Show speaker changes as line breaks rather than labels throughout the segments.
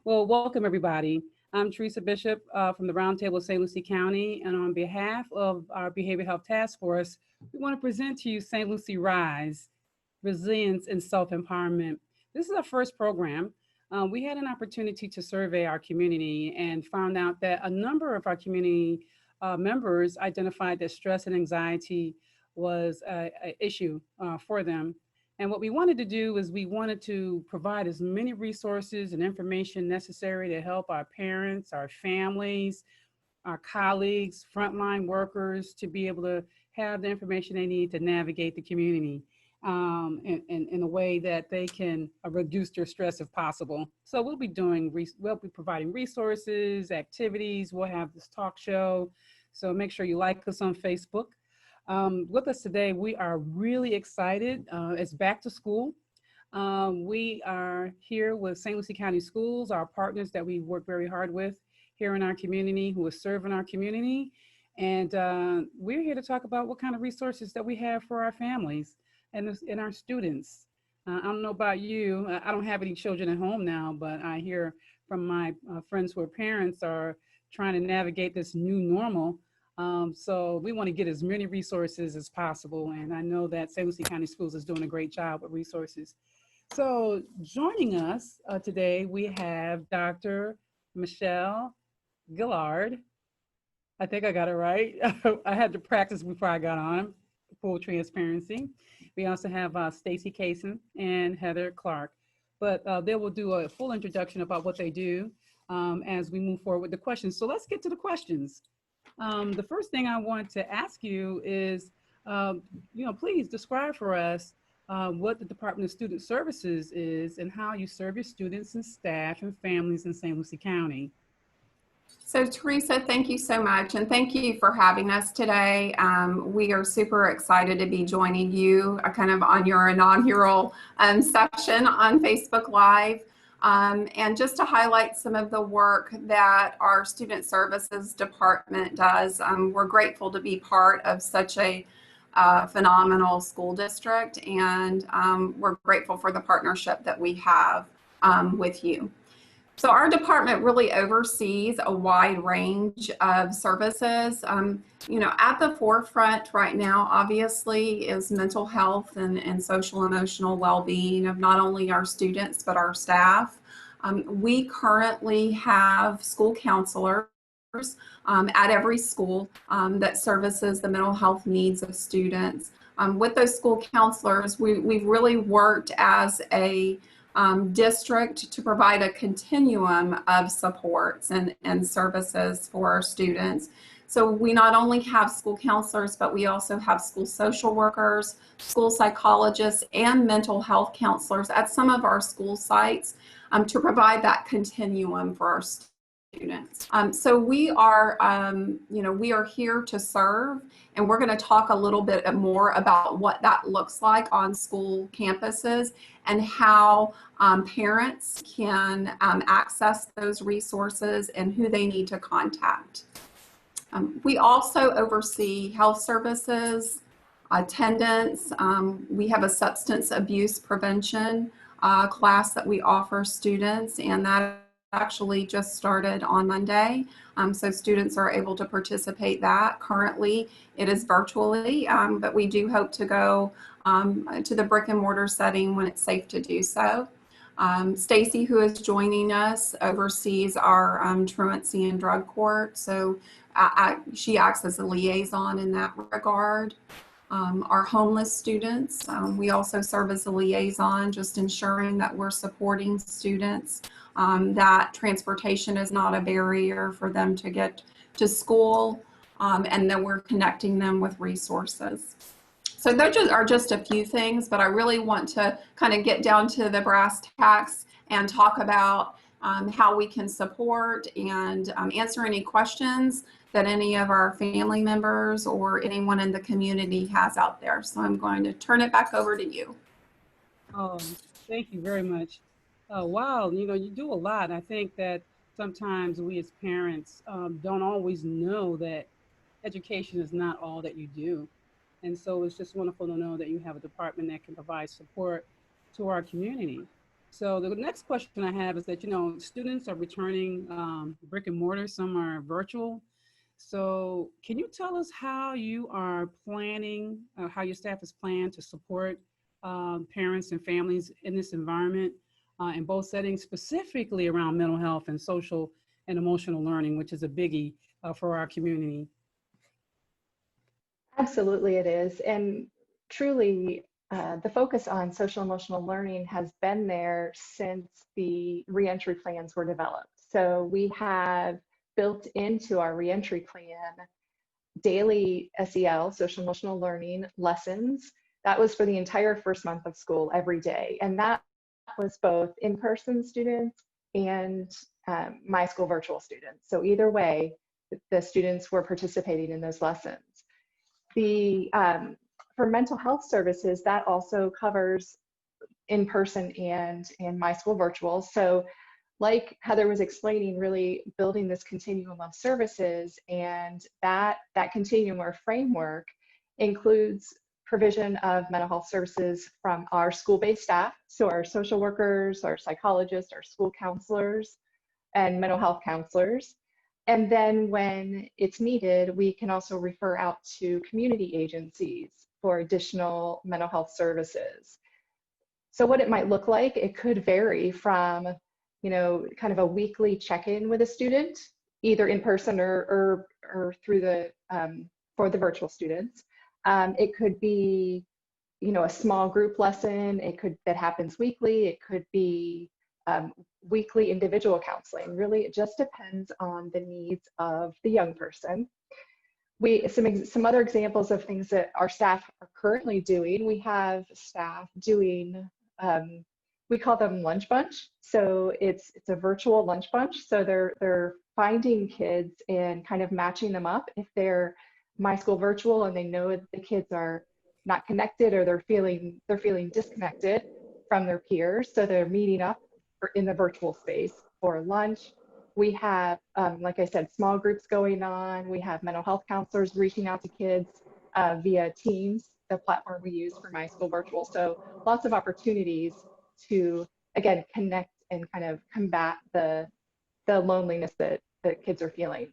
Well, welcome everybody. I'm Teresa Bishop from the Roundtable of St. Lucie County, and on behalf of our Behavioral Health Task Force, we want to present to you St. Lucie Rise, Resilience and Self-Empowerment. This is our first program. We had an opportunity to survey our community and found out that a number of our community members identified that stress and anxiety was an issue for them. And what we wanted to do is we wanted to provide as many resources and information necessary to help our parents, our families, our colleagues, frontline workers to be able to have the information they need to navigate the community in a way that they can reduce their stress if possible. So we'll be providing resources, activities. We'll have this talk show. So make sure you like us on Facebook. With us today, we are really excited. It's back to school. We are here with St. Lucie County Schools, our partners that we work very hard with here in our community, who are serving our community. And we're here to talk about what kind of resources that we have for our families and our students. I don't know about you. I don't have any children at home now, but I hear from my friends who are parents are trying to navigate this new normal. So we want to get as many resources as possible. And I know that St. Lucie County Schools is doing a great job with resources. So joining us today, we have Dr. Michelle Gillard. I think I got it right. I had to practice before I got on, full transparency. We also have Stacy Kaysen and Heather Clark. But they will do a full introduction about what they do as we move forward with the questions. So let's get to the questions. The first thing I want to ask you is, please describe for us what the Department of Student Services is and how you serve your students and staff and families in St. Lucie County.
So Teresa, thank you so much, and thank you for having us today. We are super excited to be joining you kind of on your inaugural session on Facebook Live. And just to highlight some of the work that our Student Services Department does, we're grateful to be part of such a phenomenal school district, and we're grateful for the partnership that we have with you. So our department really oversees a wide range of services. At the forefront right now, obviously, is mental health and social emotional well-being of not only our students, but our staff. We currently have school counselors at every school that services the mental health needs of students. With those school counselors, we've really worked as a district to provide a continuum of supports and services for our students. So we not only have school counselors, but we also have school social workers, school psychologists, and mental health counselors at some of our school sites to provide that continuum for our students. So we are here to serve, and we're going to talk a little bit more about what that looks like on school campuses and how parents can access those resources and who they need to contact. We also oversee health services, attendance. We have a substance abuse prevention class that we offer students, and that actually just started on Monday. So students are able to participate that. Currently, it is virtually, but we do hope to go to the brick and mortar setting when it's safe to do so. Stacy, who is joining us, oversees our truancy and drug court. So she acts as a liaison in that regard. Our homeless students, we also serve as a liaison, just ensuring that we're supporting students, that transportation is not a barrier for them to get to school, and that we're connecting them with resources. So those are just a few things, but I really want to kind of get down to the brass tacks and talk about how we can support and answer any questions that any of our family members or anyone in the community has out there. So I'm going to turn it back over to you.
Oh, thank you very much. Wow, you do a lot. I think that sometimes we as parents don't always know that education is not all that you do. And so it's just wonderful to know that you have a department that can provide support to our community. So the next question I have is that, students are returning brick and mortar, some are virtual. So can you tell us how you are planning, how your staff is planned to support parents and families in this environment in both settings, specifically around mental health and social and emotional learning, which is a biggie for our community?
Absolutely, it is. And truly, the focus on social emotional learning has been there since the reentry plans were developed. So we have built into our reentry plan daily SEL, social emotional learning lessons. That was for the entire first month of school every day. And that was both in-person students and my school virtual students. So either way, the students were participating in those lessons. The for mental health services, that also covers in person and my school virtual. So like Heather was explaining, really building this continuum of services, and that continuum or framework includes provision of mental health services from our school-based staff, so our social workers, our psychologists, our school counselors, and mental health counselors. And then when it's needed, we can also refer out to community agencies for additional mental health services. So what it might look like, it could vary from, kind of a weekly check-in with a student, either in person or through the, for the virtual students. It could be, a small group lesson. That happens weekly. It could be weekly individual counseling. Really, it just depends on the needs of the young person. Some other examples of things that our staff are currently doing. We have staff doing, we call them lunch bunch. So it's a virtual lunch bunch. So they're finding kids and kind of matching them up if they're my school virtual and they know the kids are not connected or they're feeling disconnected from their peers. So they're meeting up in the virtual space for lunch. We have, like I said, small groups going on. We have mental health counselors reaching out to kids via Teams, the platform we use for my school virtual. So lots of opportunities to, again, connect and kind of combat the loneliness that kids are feeling.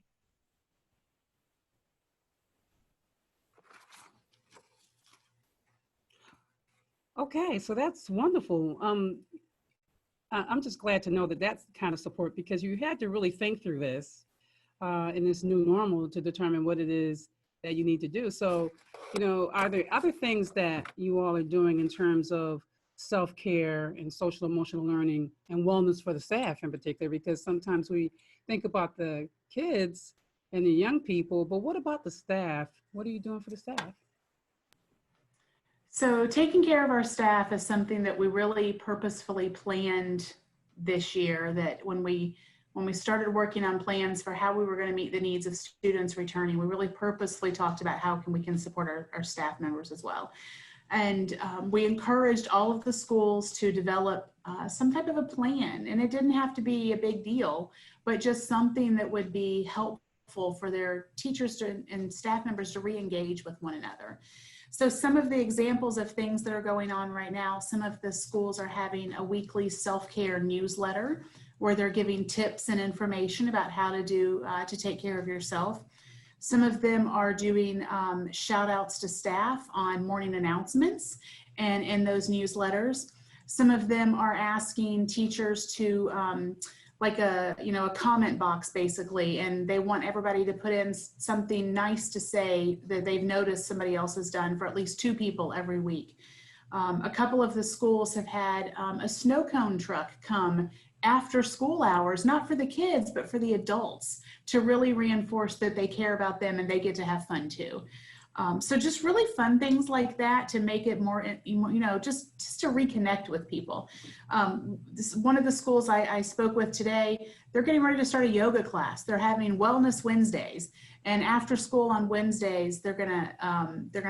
Okay, so that's wonderful. I'm just glad to know that that's the kind of support, because you had to really think through this in this new normal to determine what it is that you need to do. So, are there other things that you all are doing in terms of self-care and social emotional learning and wellness for the staff in particular? Because sometimes we think about the kids and the young people, but what about the staff? What are you doing for the staff?
So taking care of our staff is something that we really purposefully planned this year, that when we started working on plans for how we were going to meet the needs of students returning, we really purposefully talked about how we can support our staff members as well. And we encouraged all of the schools to develop some type of a plan. And it didn't have to be a big deal, but just something that would be helpful for their teachers and staff members to re-engage with one another. So some of the examples of things that are going on right now, some of the schools are having a weekly self-care newsletter where they're giving tips and information about how to do to take care of yourself. Some of them are doing shout outs to staff on morning announcements and in those newsletters. Some of them are asking teachers to like a comment box basically, and they want everybody to put in something nice to say that they've noticed somebody else has done for at least 2 people every week. A couple of the schools have had a snow cone truck come after school hours, not for the kids, but for the adults, to really reinforce that they care about them and they get to have fun too. So just really fun things like that to make it more, just to reconnect with people. One of the schools I spoke with today, they're getting ready to start a yoga class. They're having Wellness Wednesdays, and after school on Wednesdays, they're gonna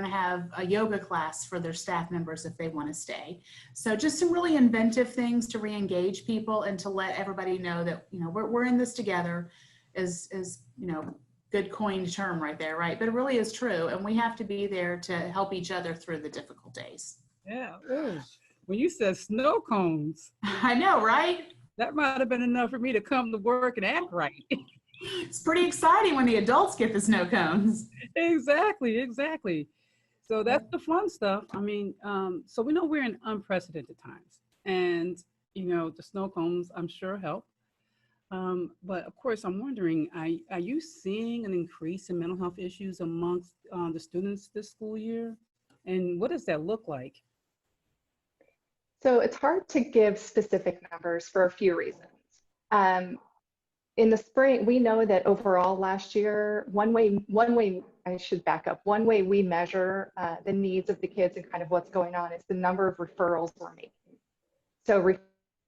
have a yoga class for their staff members if they want to stay. So just some really inventive things to re-engage people and to let everybody know that we're in this together. Is good coined term right there, right? But it really is true. And we have to be there to help each other through the difficult days.
Yeah. Ooh. when you said snow cones,
I know, right?
that might have been enough for me to come to work and act right.
It's pretty exciting when the adults get the snow cones.
Exactly, exactly. So that's the fun stuff. I mean, so we know we're in unprecedented times, and the snow cones, I'm sure, help. But of course, I'm wondering, are you seeing an increase in mental health issues amongst the students this school year? And what does that look like?
So it's hard to give specific numbers for a few reasons. Um, in the spring, we know that overall last year, one way I should back up. One way we measure the needs of the kids and kind of what's going on is the number of referrals we're making. So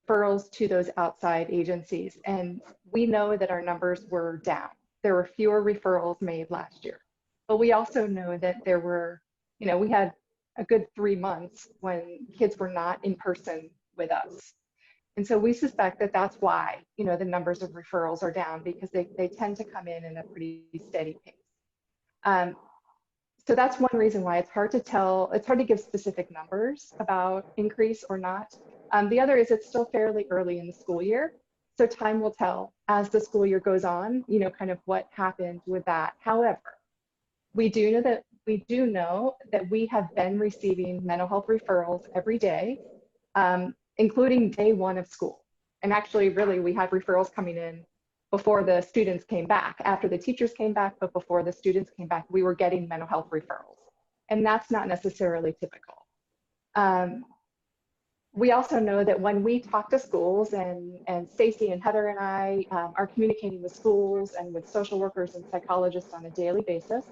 referrals to those outside agencies. And we know that our numbers were down. There were fewer referrals made last year. But we also know that there were, we had a good 3 months when kids were not in person with us. And so we suspect that that's why, the numbers of referrals are down, because they tend to come in a pretty steady pace. So that's one reason why it's hard to give specific numbers about increase or not. The other is it's still fairly early in the school year. So time will tell as the school year goes on, kind of what happened with that. However, we do know that we have been receiving mental health referrals every day, including day one of school. And actually, really, we had referrals coming in before the students came back. After the teachers came back, but before the students came back, we were getting mental health referrals. And that's not necessarily typical. We also know that when we talk to schools, and Stacy and Heather and I are communicating with schools and with social workers and psychologists on a daily basis,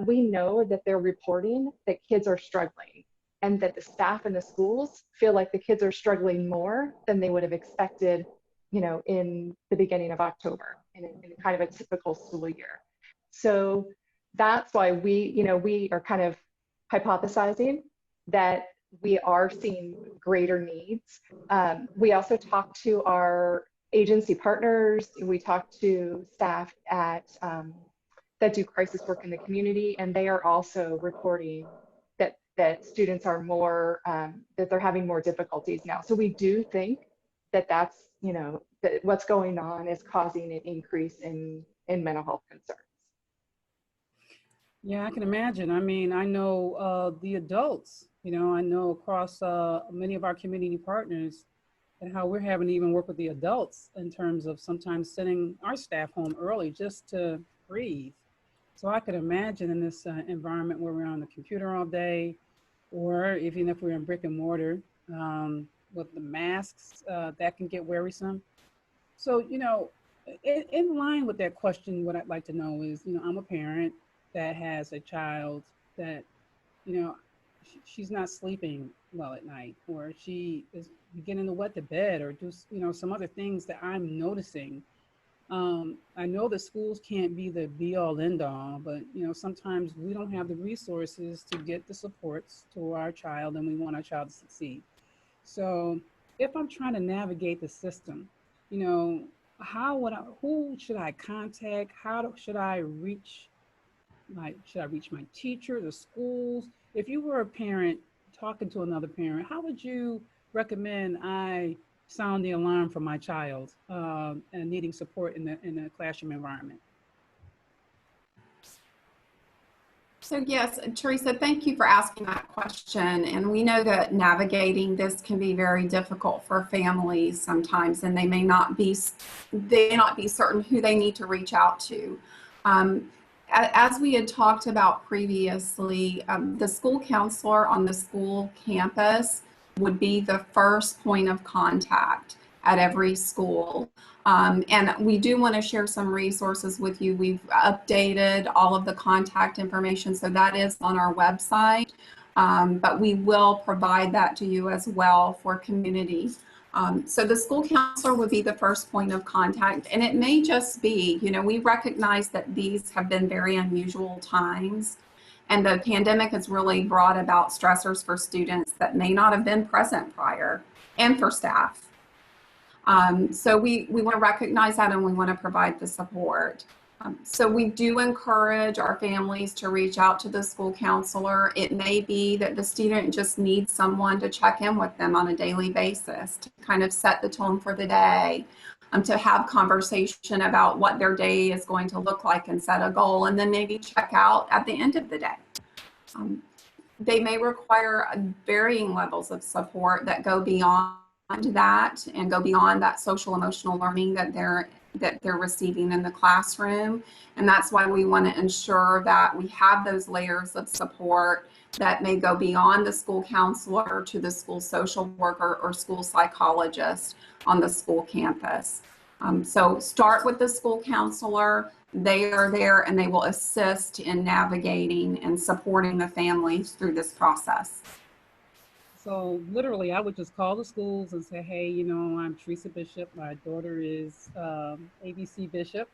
we know that they're reporting that kids are struggling, and that the staff in the schools feel like the kids are struggling more than they would have expected, in the beginning of October, in kind of a typical school year. So that's why we are kind of hypothesizing that we are seeing greater needs. We also talk to our agency partners. We talk to staff at that do crisis work in the community, and they are also reporting that students are more, that they're having more difficulties now. So we do think that that's, that what's going on is causing an increase in mental health concerns.
Yeah, I can imagine. I mean, I know the adults, I know across many of our community partners, and how we're having to even work with the adults in terms of sometimes sending our staff home early just to breathe. So I could imagine in this environment where we're on the computer all day, or even if we're in brick and mortar, with the masks, that can get wearisome. So, in line with that question, what I'd like to know is, I'm a parent that has a child that, she's not sleeping well at night, or she is beginning to wet the bed, or do, some other things that I'm noticing. I know that schools can't be the be all end all, but sometimes we don't have the resources to get the supports to our child, and we want our child to succeed. So if I'm trying to navigate the system, who should I contact? Should I reach my teacher, the schools? If you were a parent talking to another parent, how would you recommend I sound the alarm for my child and needing support in the classroom environment?
So yes, Teresa, thank you for asking that question. And we know that navigating this can be very difficult for families sometimes, and they may not be certain who they need to reach out to. As we had talked about previously, the school counselor on the school campus would be the first point of contact at every school. And we do want to share some resources with you. We've updated all of the contact information, so that is on our website, but we will provide that to you as well for community. So the school counselor would be the first point of contact, and it may just be, we recognize that these have been very unusual times, and the pandemic has really brought about stressors for students that may not have been present prior, and for staff. So we want to recognize that, and we want to provide the support. So we do encourage our families to reach out to the school counselor. It may be that the student just needs someone to check in with them on a daily basis to kind of set the tone for the day, to have conversation about what their day is going to look like and set a goal, and then maybe check out at the end of the day. They may require varying levels of support that go beyond that and go beyond that social emotional learning that they're receiving in the classroom. And that's why we want to ensure that we have those layers of support that may go beyond the school counselor to the school social worker or school psychologist on the school campus. So start with the school counselor. They are there and they will assist in navigating and supporting the families through this process.
So literally, I would just call the schools and say, hey, you know, I'm Teresa Bishop. My daughter is ABC Bishop.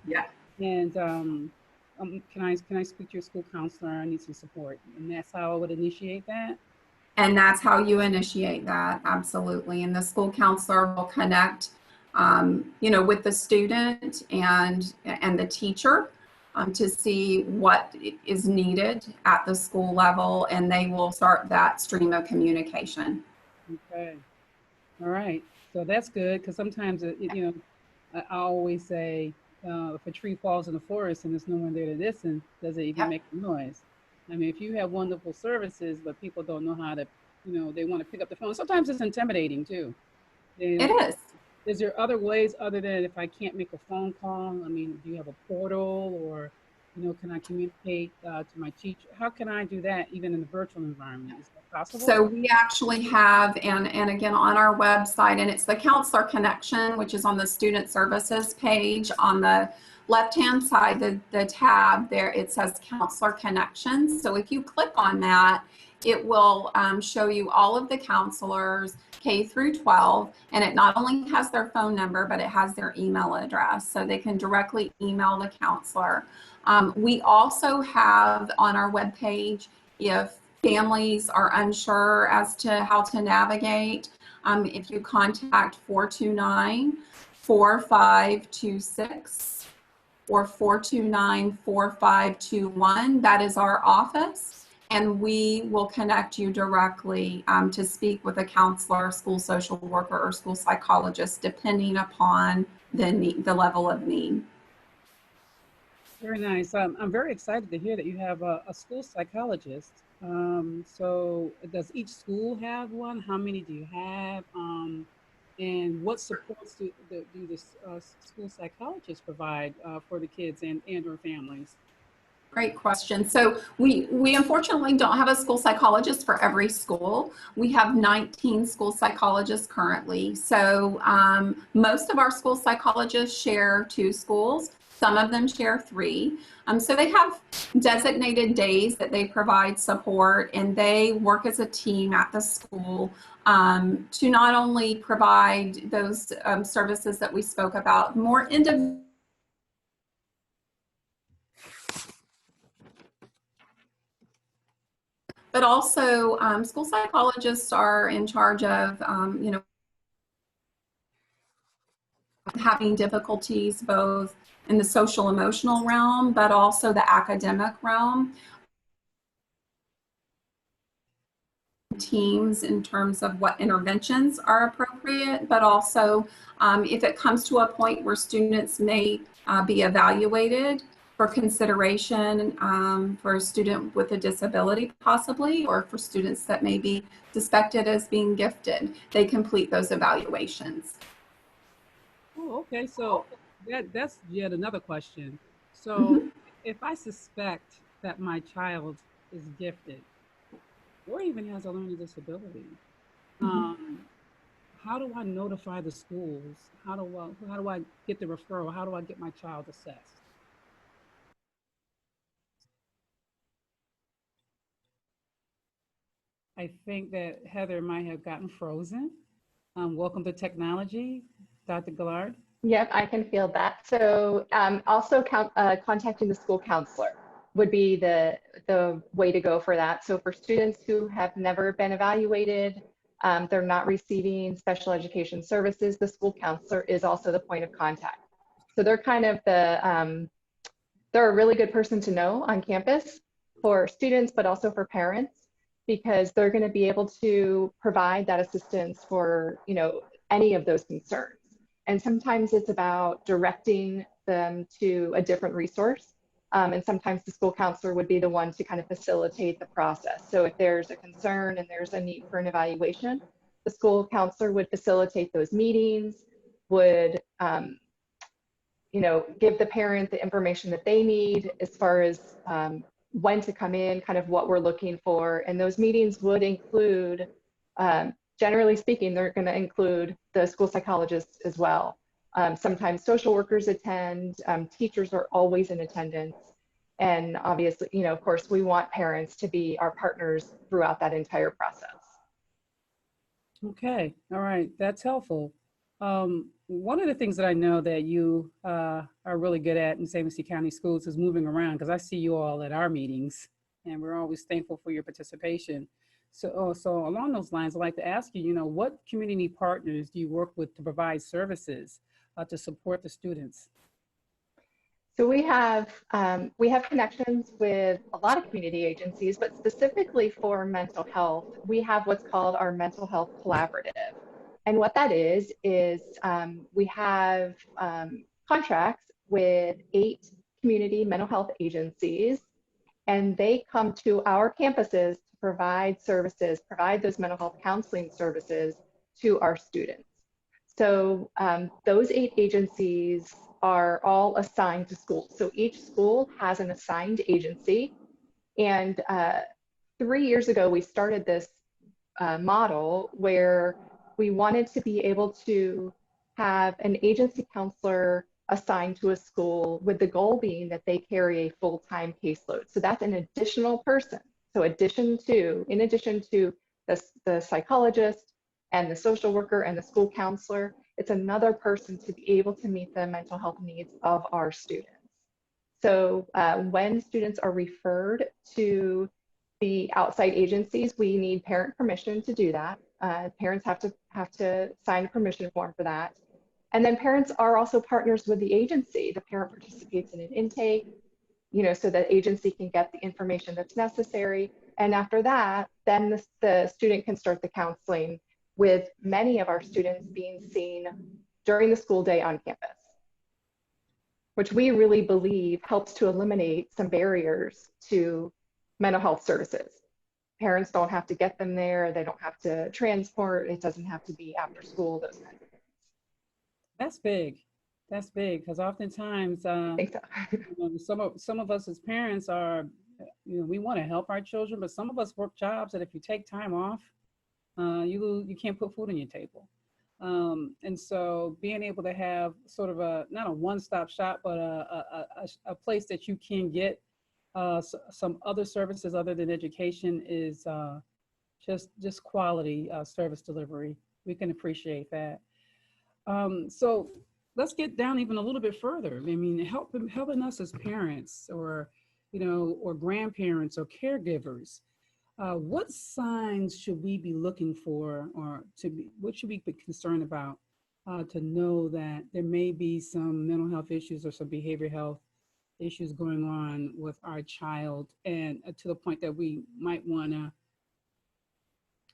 Yeah.
And can I speak to your school counselor? I need some support. And that's how I would initiate that.
And that's how you initiate that, absolutely. And the school counselor will connect, with the student and the teacher to see what is needed at the school level, and they will start that stream of communication.
Okay. All right. So that's good, because sometimes, I always say, if a tree falls in the forest and there's no one there to listen, does it even make a noise? I mean, if you have wonderful services, but people don't know how to, they want to pick up the phone. Sometimes it's intimidating too.
It is.
Is there other ways other than if I can't make a phone call? I mean, do you have a portal, or, can I communicate to my teacher? How can I do that even in the virtual environment? Is that possible?
So we actually have, and again on our website, and it's the Counselor Connection, which is on the Student Services page. On the left-hand side, the tab there, it says Counselor Connections. So if you click on that, it will show you all of the counselors, K through 12, and it not only has their phone number, but it has their email address, so they can directly email the counselor. We also have on our webpage, if families are unsure as to how to navigate, if you contact 429-4526 or 429-4521, that is our office. And we will connect you directly to speak with a counselor, school social worker, or school psychologist, depending upon the level of need.
Very nice. I'm very excited to hear that you have a school psychologist. So does each school have one? How many do you have? And what supports do the school psychologists provide for the kids and or families?
Great question. So we unfortunately don't have a school psychologist for every school. We have 19 school psychologists currently. So most of our school psychologists share 2 schools. Some of them share 3. So they have designated days that they provide support, and they work as a team at the school to not only provide those services that we spoke about, more individual, but also school psychologists are in charge of, having difficulties both in the social emotional realm, but also the academic realm. Teams in terms of what interventions are appropriate, but also if it comes to a point where students may be evaluated for consideration for a student with a disability possibly, or for students that may be suspected as being gifted, they complete those evaluations.
Oh, okay. So that's yet another question. So if I suspect that my child is gifted or even has a learning disability, how do I notify the schools? How do I get the referral? How do I get my child assessed? I think that Heather might have gotten frozen. Welcome to technology, Dr. Gillard.
Yep, I can feel that. So also contacting the school counselor would be the way to go for that. So for students who have never been evaluated, they're not receiving special education services, the school counselor is also the point of contact. So they're kind of they're a really good person to know on campus for students, but also for parents, because they're going to be able to provide that assistance for, any of those concerns. And sometimes it's about directing them to a different resource. And sometimes the school counselor would be the one to kind of facilitate the process. So if there's a concern and there's a need for an evaluation, the school counselor would facilitate those meetings, would give the parent the information that they need as far as when to come in, kind of what we're looking for. And those meetings would include, generally speaking, they're going to include the school psychologists as well. Sometimes social workers attend, teachers are always in attendance. And obviously, of course, we want parents to be our partners throughout that entire process.
Okay, all right, that's helpful. One of the things that I know that you are really good at in St. Lucie County Schools is moving around, because I see you all at our meetings, and we're always thankful for your participation. So along those lines, I'd like to ask you, what community partners do you work with to provide services to support the students?
So we have connections with a lot of community agencies, but specifically for mental health, we have what's called our Mental Health Collaborative. And what that is we have contracts with 8 community mental health agencies, and they come to our campuses to provide services, provide those mental health counseling services to our students. So those 8 agencies are all assigned to schools. So each school has an assigned agency. And 3 years ago, we started this model where we wanted to be able to have an agency counselor assigned to a school, with the goal being that they carry a full-time caseload. So that's an additional person. So in addition to the psychologist and the social worker and the school counselor, it's another person to be able to meet the mental health needs of our students. So when students are referred to the outside agencies, we need parent permission to do that. Parents have to sign a permission form for that. And then parents are also partners with the agency. The parent participates in an intake, so that agency can get the information that's necessary. And after that, then the student can start the counseling, with many of our students being seen during the school day on campus, which we really believe helps to eliminate some barriers to mental health services. Parents don't have to get them there. They don't have to transport. It doesn't have to be after school, those kinds of things.
That's big. That's big, because oftentimes
I think so.
some of us as parents are, we want to help our children, but some of us work jobs that if you take time off, you can't put food on your table. And so being able to have sort of not a one-stop shop, but a place that you can get some other services other than education is just quality service delivery. We can appreciate that. So let's get down even a little bit further. I mean, helping us as parents or grandparents or caregivers. What signs should we be looking for, or what should we be concerned about to know that there may be some mental health issues or some behavioral health issues going on with our child, and to the point that we might want to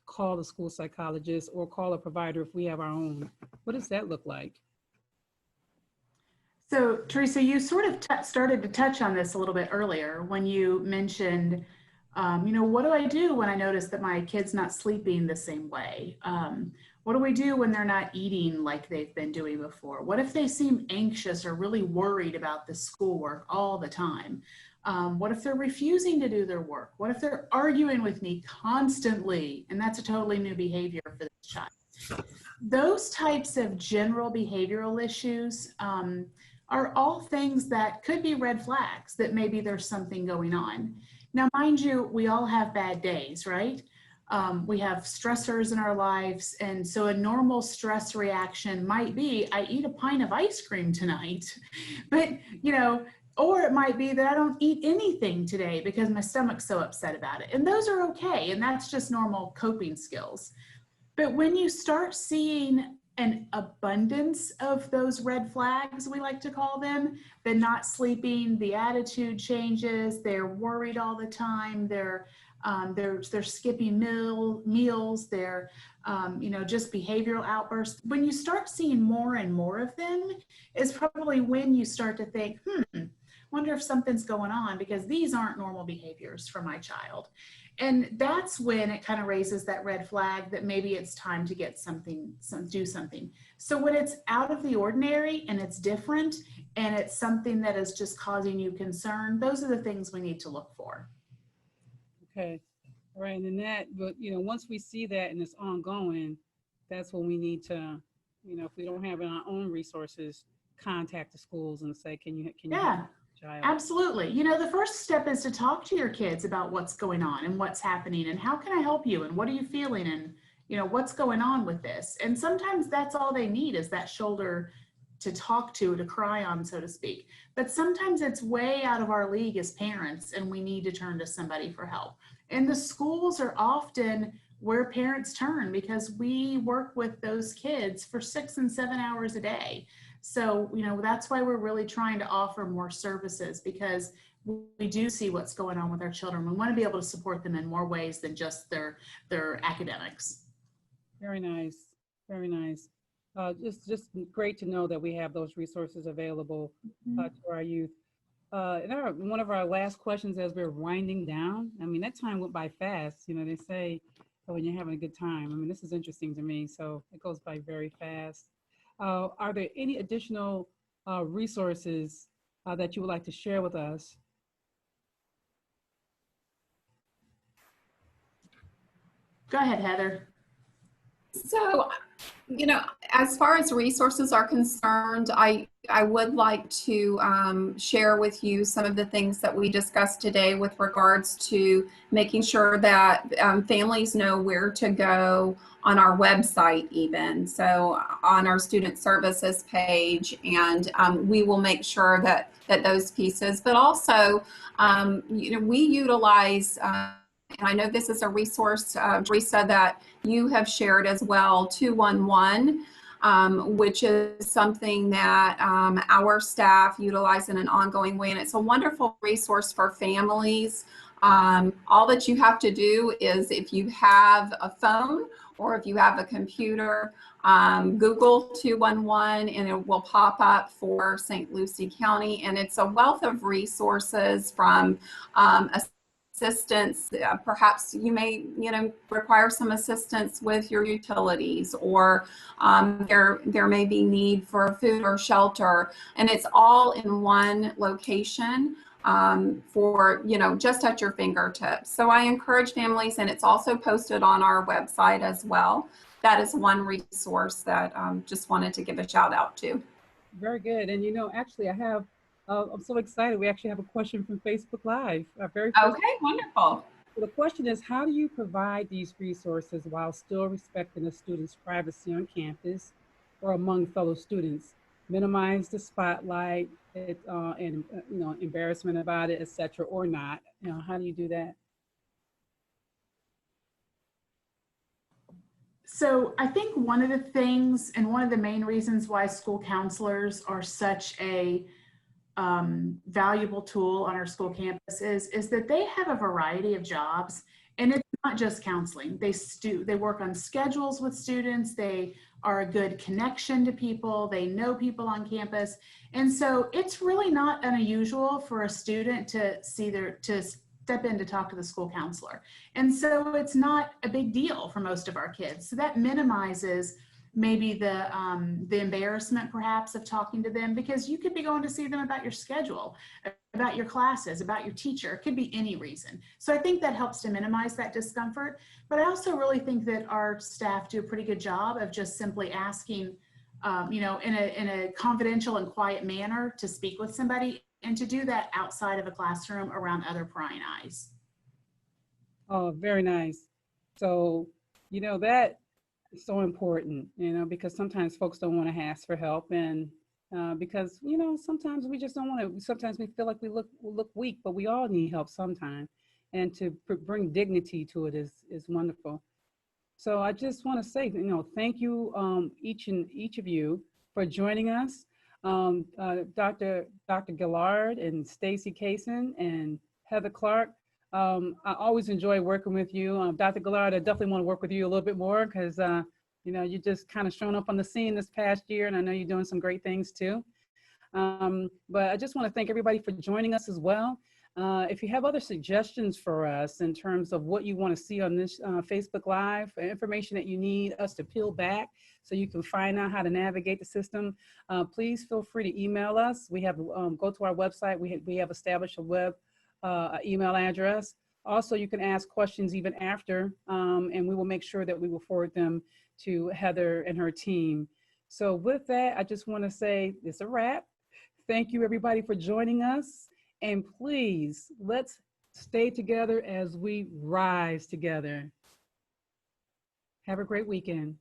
call the school psychologist or call a provider if we have our own? What does that look like?
So Teresa, you sort of started to touch on this a little bit earlier when you mentioned, what do I do when I notice that my kid's not sleeping the same way? What do we do when they're not eating like they've been doing before? What if they seem anxious or really worried about the schoolwork all the time? What if they're refusing to do their work? What if they're arguing with me constantly? And that's a totally new behavior for this child. Those types of general behavioral issues are all things that could be red flags that maybe there's something going on. Now, mind you, we all have bad days, right? We have stressors in our lives. And so a normal stress reaction might be, I eat a pint of ice cream tonight, but, or it might be that I don't eat anything today because my stomach's so upset about it. And those are okay. And that's just normal coping skills. But when you start seeing an abundance of those red flags, we like to call them. The not sleeping, the attitude changes, they're worried all the time, they're skipping meals, they're just behavioral outbursts. When you start seeing more and more of them is probably when you start to think, wonder if something's going on, because these aren't normal behaviors for my child. And that's when it kind of raises that red flag that maybe it's time to get do something. So when it's out of the ordinary and it's different and it's something that is just causing you concern, those are the things we need to look for.
Okay. All right. And then but once we see that and it's ongoing, that's when we need to, if we don't have our own resources, contact the schools and say, can you
Yeah.
help the child?
Absolutely. The first step is to talk to your kids about what's going on and what's happening and how can I help you and what are you feeling and what's going on with this. And sometimes that's all they need is that shoulder to talk to cry on, so to speak. But sometimes it's way out of our league as parents and we need to turn to somebody for help. And the schools are often where parents turn because we work with those kids for 6 and 7 hours a day. So, that's why we're really trying to offer more services, because we do see what's going on with our children. We want to be able to support them in more ways than just their academics.
Very nice. Very nice. Just great to know that we have those resources available to our youth. And one of our last questions as we're winding down, I mean, that time went by fast. They say, when you're having a good time. I mean, this is interesting to me. So it goes by very fast. Are there any additional resources that you would like to share with us?
Go ahead, Heather.
So, as far as resources are concerned, I would like to share with you some of the things that we discussed today with regards to making sure that families know where to go on our website even. So on our student services page, and we will make sure that those pieces, but also, we utilize, and I know this is a resource, Teresa, that you have shared as well, 211, which is something that our staff utilize in an ongoing way. And it's a wonderful resource for families. All that you have to do is, if you have a phone or if you have a computer, Google 211 and it will pop up for St. Lucie County. And it's a wealth of resources from assistance. Perhaps you may, require some assistance with your utilities, or there may be need for food or shelter, and it's all in one location for, just at your fingertips. So I encourage families, and it's also posted on our website as well. That is one resource that just wanted to give a shout out to.
Very good. And actually I have, I'm so excited. We actually have a question from Facebook Live. Okay,
wonderful.
So the question is, how do you provide these resources while still respecting a student's privacy on campus or among fellow students? Minimize the spotlight and embarrassment about it, etc., or not. How do you do that?
So I think one of the things and one of the main reasons why school counselors are such a valuable tool on our school campus is that they have a variety of jobs, and it's not just counseling. They work on schedules with students. They are a good connection to people. They know people on campus. And so it's really not unusual for a student to step in to talk to the school counselor. And so it's not a big deal for most of our kids. So that minimizes maybe the embarrassment perhaps of talking to them, because you could be going to see them about your schedule, about your classes, about your teacher. It could be any reason. So I think that helps to minimize that discomfort. But I also really think that our staff do a pretty good job of just simply asking, in a confidential and quiet manner to speak with somebody, and to do that outside of a classroom around other prying eyes.
Oh, very nice. So, that is so important, because sometimes folks don't want to ask for help, and because, sometimes we just don't want to, sometimes we feel like we look weak, but we all need help sometime. And to bring dignity to it is wonderful. So I just want to say, thank you, each of you for joining us. Dr. Gillard and Stacy Kaysen and Heather Clark. I always enjoy working with you. Dr. Gillard, I definitely want to work with you a little bit more because, you just kind of shown up on the scene this past year, and I know you're doing some great things too. But I just want to thank everybody for joining us as well. If you have other suggestions for us in terms of what you want to see on this Facebook Live, information that you need us to peel back so you can find out how to navigate the system, please feel free to email us. We have go to our website. We have established a web email address. Also, you can ask questions even after, and we will make sure that we will forward them to Heather and her team. So with that, I just want to say it's a wrap. Thank you, everybody, for joining us. And please, let's stay together as we rise together. Have a great weekend.